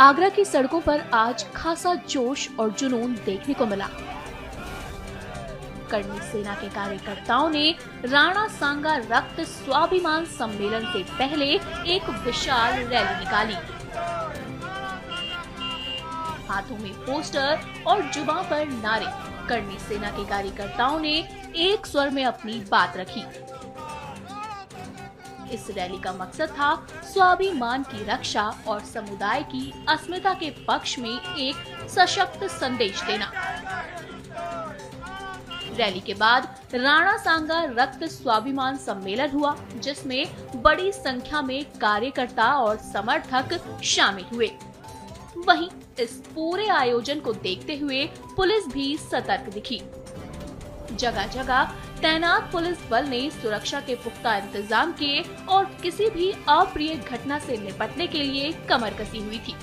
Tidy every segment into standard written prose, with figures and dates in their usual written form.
आगरा की सड़कों पर आज खासा जोश और जुनून देखने को मिला। कर्णी सेना के कार्यकर्ताओं ने राणा सांगा रक्त स्वाभिमान सम्मेलन से पहले एक विशाल रैली निकाली। हाथों में पोस्टर और जुबां पर नारे, कर्णी सेना के कार्यकर्ताओं ने एक स्वर में अपनी बात रखी। इस रैली का मकसद था स्वाभिमान की रक्षा और समुदाय की अस्मिता के पक्ष में एक सशक्त संदेश देना। रैली के बाद राणा सांगा रक्त स्वाभिमान सम्मेलन हुआ, जिसमें बड़ी संख्या में कार्यकर्ता और समर्थक शामिल हुए। वहीं इस पूरे आयोजन को देखते हुए पुलिस भी सतर्क दिखी। जगह जगह तैनात पुलिस बल ने सुरक्षा के पुख्ता इंतजाम किए और किसी भी अप्रिय घटना से निपटने के लिए कमर कसी हुई थी।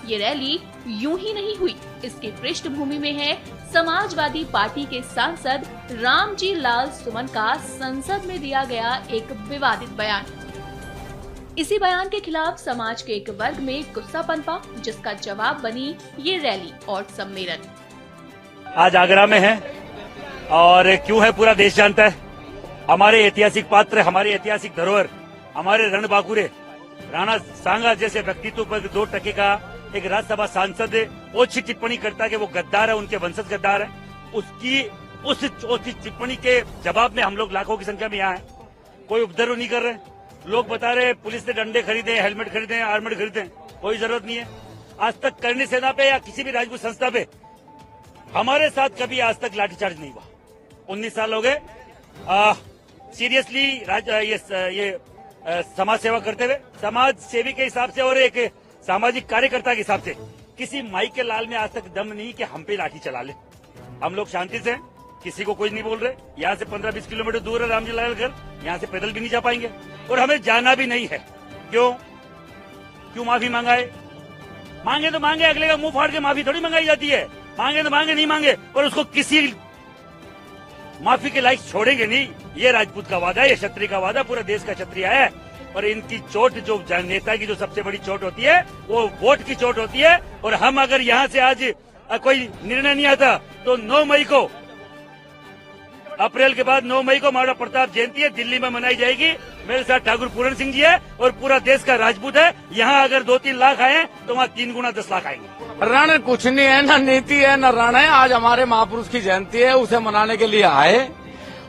ये रैली यूं ही नहीं हुई, इसकी पृष्ठभूमि में है समाजवादी पार्टी के सांसद रामजी लाल सुमन का संसद में दिया गया एक विवादित बयान। इसी बयान के खिलाफ समाज के एक वर्ग में गुस्सा पनपा, जिसका जवाब बनी ये रैली और सम्मेलन। आज आगरा में है और क्यों है पूरा देश जानता है। हमारे ऐतिहासिक पात्र, हमारी ऐतिहासिक धरोहर, हमारे रणबांकुरे राणा सांगा जैसे व्यक्तित्व पर 2 टके का एक राज्यसभा सांसद ओछी टिप्पणी करता है कि वो गद्दार है, उनके वंशज गद्दार है। उसकी उस ओछी टिप्पणी के जवाब में हम लोग लाखों की संख्या में यहाँ है। कोई उपद्रव नहीं कर रहे। लोग बता रहे पुलिस ने डंडे खरीदे, हेलमेट खरीदे, आर्मेड खरीदे, कोई जरूरत नहीं है। आज तक कर्णी सेना पे या किसी भी राजपूत संस्था पे हमारे साथ कभी आज तक लाठीचार्ज नहीं हुआ। 19 साल हो गए सीरियसली ये समाज सेवा करते हुए, समाज सेवी के हिसाब से और एक सामाजिक कार्यकर्ता के हिसाब से किसी माई के लाल में आज तक दम नहीं कि हम पे लाठी चला ले। हम लोग शांति से, किसी को कोई नहीं बोल रहे। यहाँ से 15-20 किलोमीटर दूर है रामजी लाल घर, यहाँ से पैदल भी नहीं जा पाएंगे और हमें जाना भी नहीं है। क्यों माफी मांगाए? मांगे तो मांगे, अगले का मुंह फाड़ के माफी थोड़ी मंगाई जाती है। मांगे तो मांगे, नहीं मांगे और उसको किसी माफी के लायक छोड़ेंगे नहीं। ये राजपूत का वादा है, ये क्षत्रिय का वादा, पूरा देश का क्षत्रिय है। और इनकी चोट, जो नेता की जो सबसे बड़ी चोट होती है, वो वोट की चोट होती है। और हम अगर यहाँ से आज कोई निर्णय नहीं आता तो 9 मई को, अप्रैल के बाद 9 मई को महाराणा प्रताप जयंती है, दिल्ली में मनाई जाएगी। मेरे साथ ठाकुर पूरण सिंह जी है और पूरा देश का राजपूत है। यहाँ अगर 2-3 लाख आए तो वहाँ 3 गुना 10 लाख आएंगे। रण कुछ नहीं है, न नीति है, न रण है। आज हमारे महापुरुष की जयंती है, उसे मनाने के लिए आए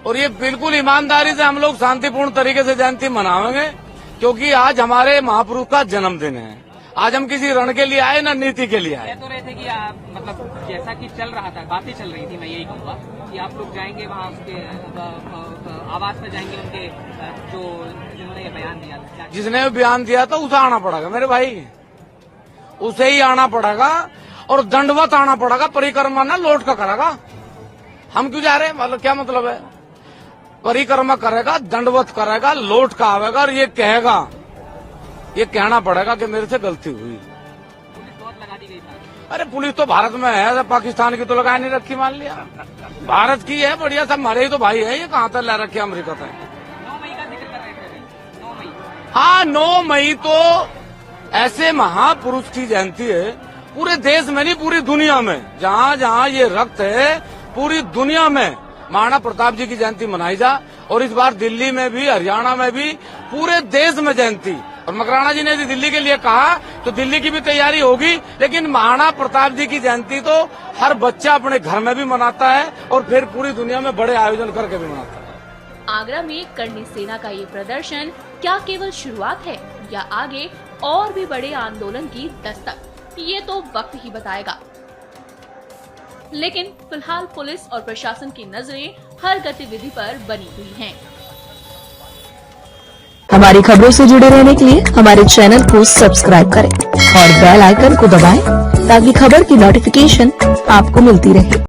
और ये बिल्कुल ईमानदारी से हम लोग शांतिपूर्ण तरीके से जयंती मनाएंगे, क्योंकि आज हमारे महापुरुष का जन्मदिन है। आज हम किसी रण के लिए आए, न नीति के लिए आए। कह तो रहे थे कि आप मतलब जैसा कि चल रहा था, बातें चल रही थी, मैं यही कहूँगा कि आप लोग जाएंगे वहाँ उसके आवास पर जाएंगे, उनके जिन्होंने ये बयान दिया था। जिसने बयान दिया था उसे आना पड़ेगा मेरे भाई, उसे ही आना पड़ेगा और दंडवत आना पड़ेगा। परिक्रमा ना लौट का करेगा। हम क्यों जा रहे हैं? मतलब क्या मतलब है? परिक्रमा करेगा, दंडवत करेगा, लौट का आवेगा और ये कहेगा, ये कहना पड़ेगा कि मेरे से गलती हुई। पुलिस बहुत लगा दी गई था। अरे पुलिस तो भारत में है, पाकिस्तान की तो लगाए नहीं रखी। मान लिया भारत की है, बढ़िया, सब हमारे ही तो भाई है। ये कहाँ तक ला रखे अमेरिका तक? 9 मई का जिक्र कर रहे थे। 9 मई, हाँ 9 मई तो ऐसे महापुरुष की जयंती है पूरे देश में नहीं, पूरी दुनिया में। जहाँ जहाँ ये रक्त है, पूरी दुनिया में महाराणा प्रताप जी की जयंती मनाई जा। और इस बार दिल्ली में भी, हरियाणा में भी, पूरे देश में जयंती। और मकराना जी ने यदि दिल्ली के लिए कहा तो दिल्ली की भी तैयारी होगी, लेकिन महाराणा प्रताप जी की जयंती तो हर बच्चा अपने घर में भी मनाता है और फिर पूरी दुनिया में बड़े आयोजन करके भी मनाता है। आगरा में कर्णी सेना का ये प्रदर्शन क्या केवल शुरुआत है या आगे और भी बड़े आंदोलन की दस्तक, ये तो वक्त ही बताएगा। लेकिन फिलहाल पुलिस और प्रशासन की नजरें हर गतिविधि पर बनी हुई हैं। हमारी खबरों से जुड़े रहने के लिए हमारे चैनल को सब्सक्राइब करें और बेल आइकन को दबाएं ताकि खबर की नोटिफिकेशन आपको मिलती रहे।